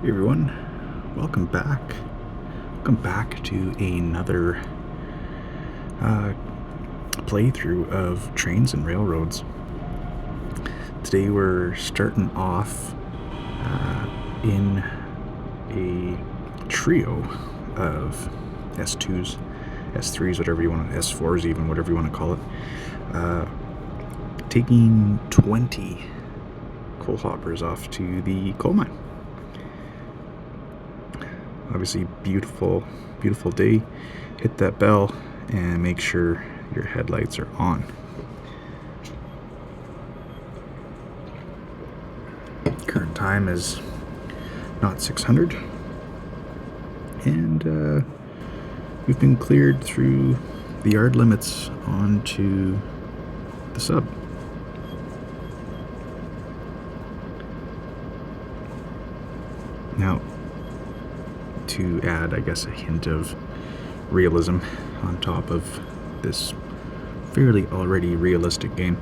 Hey everyone, welcome back. Welcome back to another playthrough of Trains and Railroads. Today we're starting off in a trio of S2s, S3s, whatever you want, S4s even, whatever you want to call it. Taking 20 coal hoppers off to the coal mine. Obviously, beautiful day. Hit that bell and make sure your headlights are on. Current time is not 600, and we've been cleared through the yard limits onto the sub. Now, to add, I guess, a hint of realism on top of this fairly already realistic game,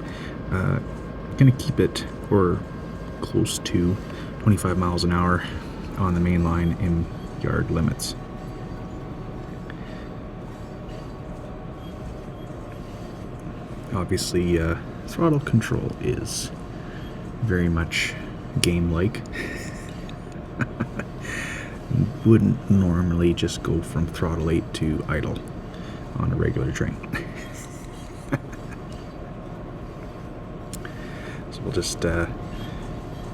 gonna keep it or close to 25 miles an hour on the main line in yard limits. Obviously, throttle control is very much game-like. Wouldn't normally just go from throttle 8 to idle on a regular train. So we'll just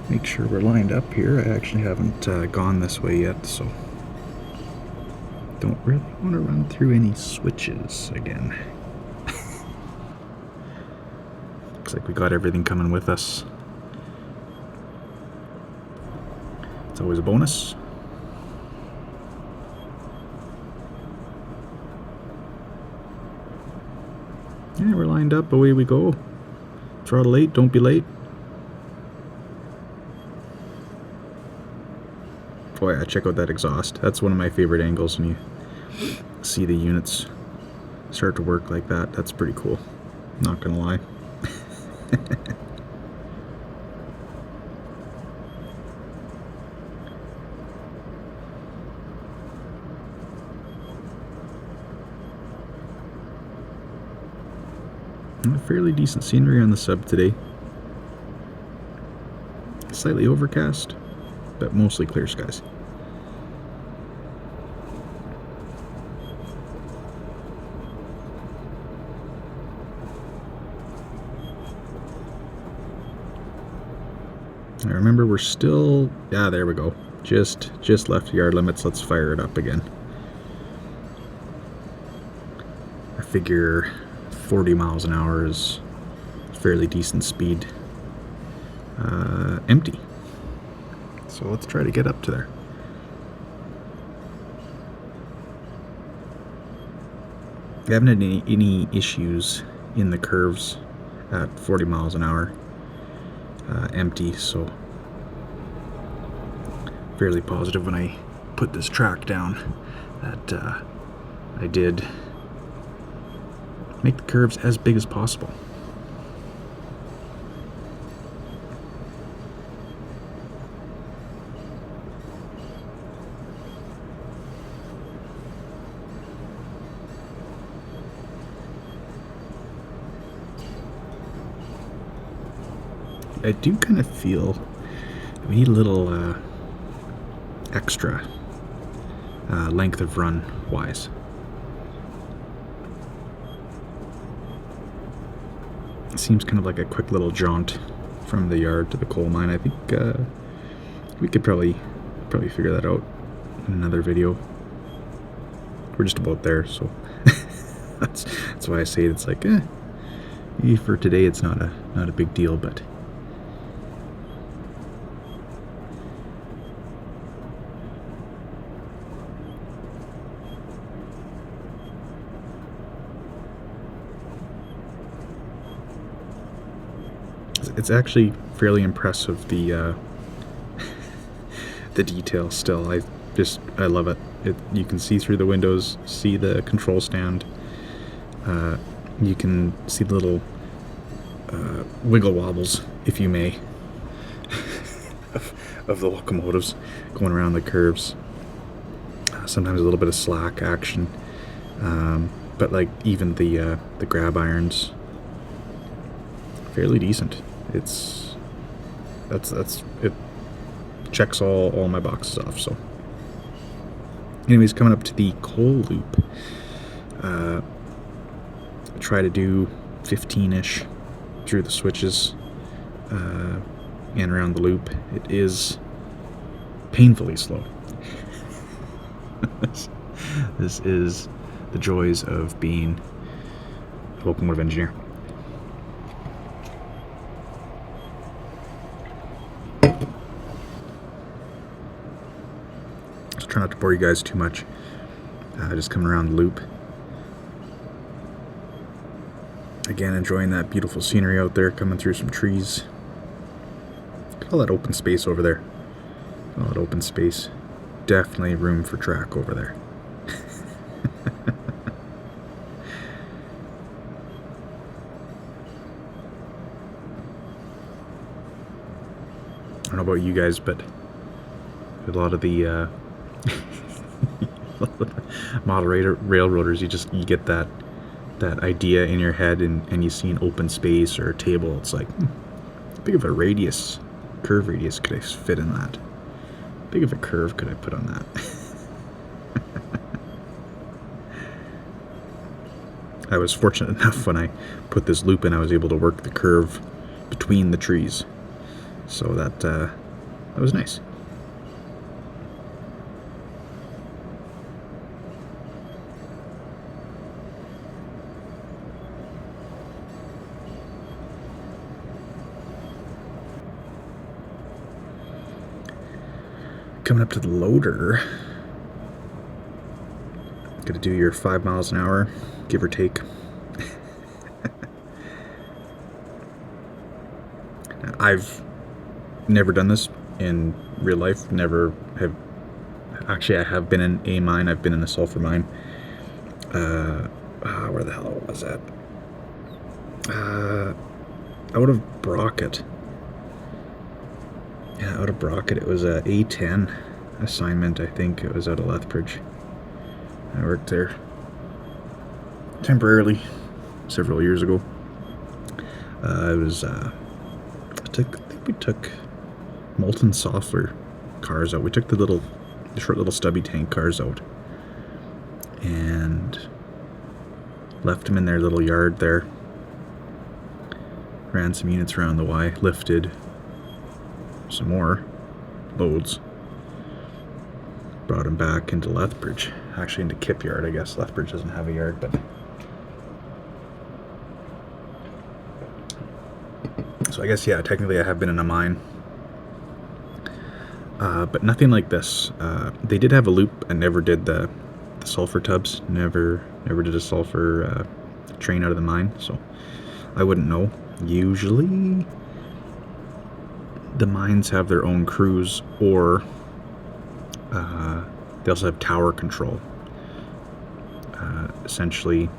make sure we're lined up here. I actually haven't gone this way yet, so don't really want to run through any switches again. Looks like we got everything coming with us. It's always a bonus. Yeah, we're lined up, away we go. Throttle 8, don't be late. Oh yeah, check out that exhaust. That's one of my favorite angles when you see the units start to work like that. That's pretty cool, not gonna lie. Fairly decent scenery on the sub today. Slightly overcast, but mostly clear skies. I remember we're still, there we go. Just left yard limits. Let's fire it up again. I figure 40 miles an hour is fairly decent speed empty. So let's try to get up to there. I haven't had any issues in the curves at 40 miles an hour empty, so fairly positive when I put this track down that I did make the curves as big as possible. I do kind of feel we need a little extra length of run wise. It seems kind of like a quick little jaunt from the yard to the coal mine. I think we could probably figure that out in another video. We're just about there, so that's why I say it's like, maybe for today it's not a big deal, but it's actually fairly impressive, the the detail still. I love it. You can see through the windows, see the control stand. You can see the little wiggle wobbles, if you may, of the locomotives going around the curves. Sometimes a little bit of slack action, but like even the grab irons, fairly decent. It checks all my boxes off. So, anyways, coming up to the coal loop, try to do 15-ish through the switches and around the loop. It is painfully slow. This is the joys of being a locomotive engineer. So try not to bore you guys too much. Just coming around the loop. Again, enjoying that beautiful scenery out there, coming through some trees. Look at all that open space over there. All that open space. Definitely room for track over there. I don't know about you guys, but a lot of the model railroaders, you get that idea in your head, and you see an open space or a table. It's like, how big of a curve radius could I fit in that? How big of a curve could I put on that? I was fortunate enough when I put this loop in, I was able to work the curve between the trees. So that was nice. Coming up to the loader, gonna do your 5 miles an hour, give or take. I've never done this in real life. Never have. Actually, I have been in a mine. I've been in a sulfur mine. Where the hell was that? Out of Brockett. Yeah, out of Brockett. It was a A10 assignment. I think it was out of Lethbridge. I worked there temporarily several years ago. I think we took molten sulfur cars out. We took the short little stubby tank cars out and left them in their little yard there. Ran some units around the Y, lifted some more loads, brought them back into Lethbridge, actually into Kip Yard. I guess Lethbridge doesn't have a yard, but so I guess, yeah, technically I have been in a mine, but nothing like this. They did have a loop and never did the sulfur tubs, never did a sulfur train out of the mine, so I wouldn't know. Usually the mines have their own crews, or they also have tower control. Essentially,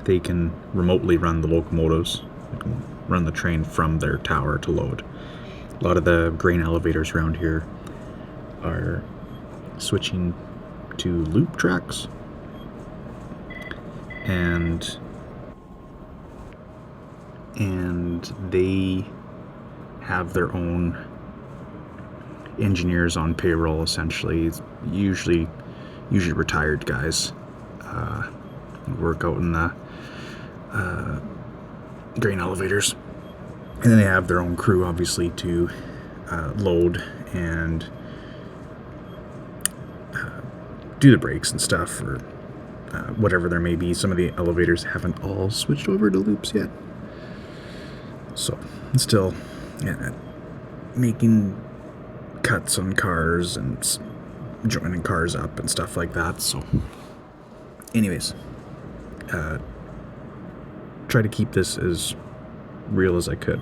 they can remotely run the locomotives, they can run the train from their tower to load. A lot of the grain elevators around here are switching to loop tracks, and they have their own engineers on payroll, essentially. Usually retired guys work out in the grain elevators, and then they have their own crew, obviously, to load and do the brakes and stuff, or whatever there may be. Some of the elevators haven't all switched over to loops yet, so still, yeah, making cuts on cars and joining cars up and stuff like that. So anyways, try to keep this as real as I could.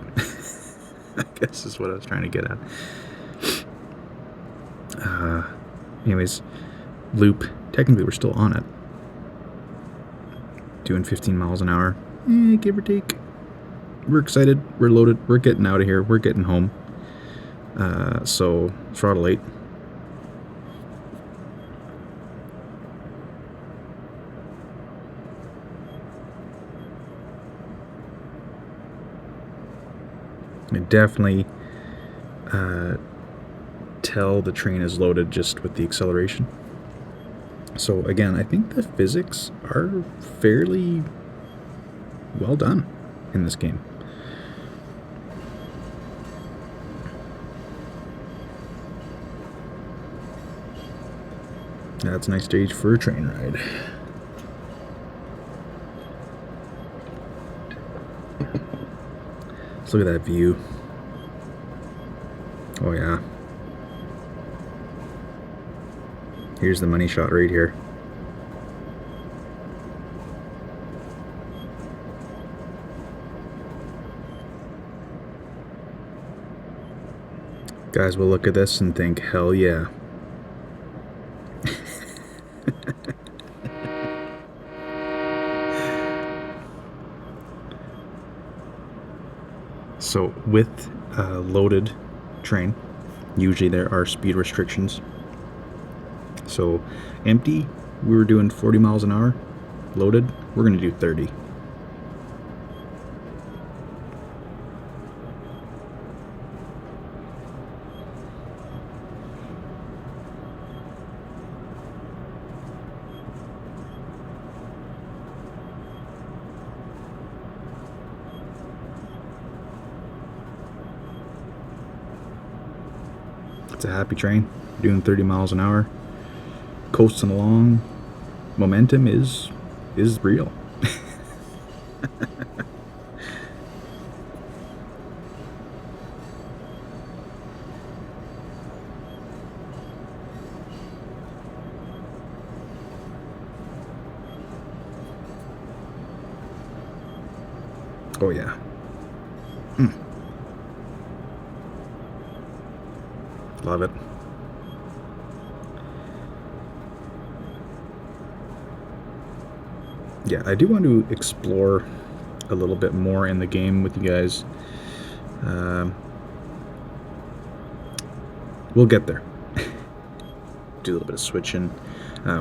I guess is what I was trying to get at. Anyways, loop, technically we're still on it, doing 15 miles an hour, give or take. We're excited, we're loaded, we're getting out of here, we're getting home. So throttle 8. I definitely tell the train is loaded just with the acceleration. So again, I think the physics are fairly well done in this game. That's a nice stage for a train ride. Let's look at that view. Oh yeah. Here's the money shot right here. Guys will look at this and think, hell yeah. So with a loaded train, usually there are speed restrictions. So empty, we were doing 40 miles an hour. Loaded, we're going to do 30. It's a happy train, doing 30 miles an hour, coasting along. Momentum is real. Oh yeah. Love it. Yeah, I do want to explore a little bit more in the game with you guys. We'll get there. Do a little bit of switching,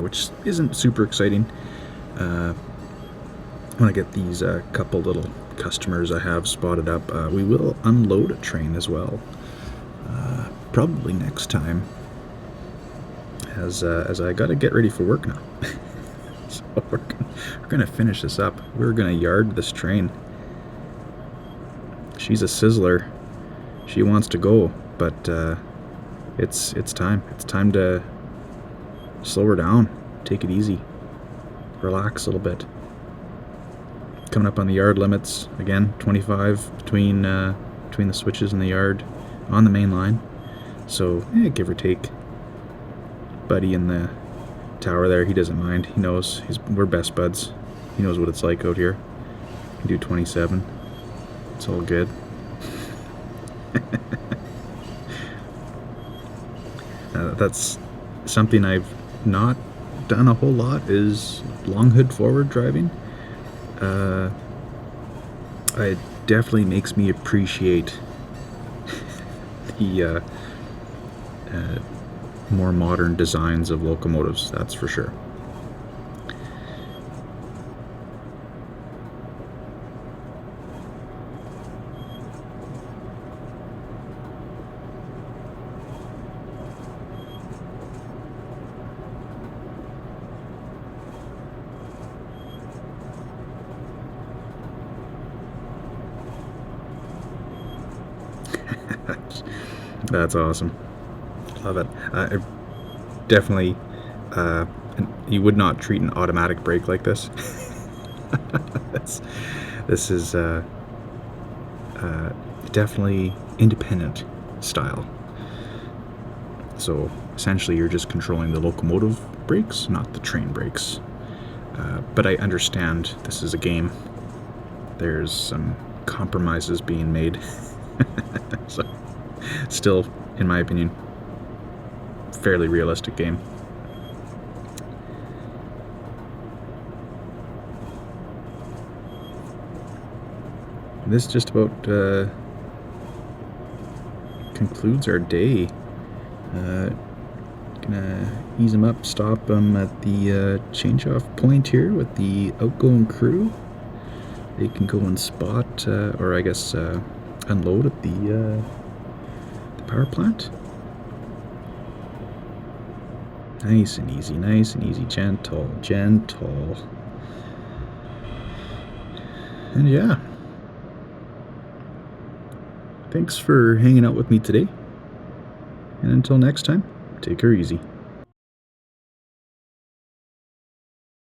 which isn't super exciting. I want to get these couple little customers I have spotted up. We will unload a train as well, probably next time, as I got to get ready for work now. So we're gonna finish this up. We're gonna yard this train. She's a sizzler. She wants to go, but it's time. It's time to slow her down. Take it easy. Relax a little bit. Coming up on the yard limits again. 25 between the switches and the yard on the main line. So give or take. Buddy in the tower there, he doesn't mind. He knows we're best buds. He knows what it's like out here. Can do 27. It's all good. That's something I've not done a whole lot, is long hood forward driving. It definitely makes me appreciate the more modern designs of locomotives, that's for sure. That's awesome. Love it. Definitely, you would not treat an automatic brake like this. This is definitely independent style. So essentially you're just controlling the locomotive brakes, not the train brakes. But I understand this is a game. There's some compromises being made. So still, in my opinion, fairly realistic game. This just about concludes our day. Gonna ease them up, stop them at the change-off point here with the outgoing crew. They can go and spot, or I guess unload at the power plant. Nice and easy, gentle. And yeah, thanks for hanging out with me today. And until next time, take her easy.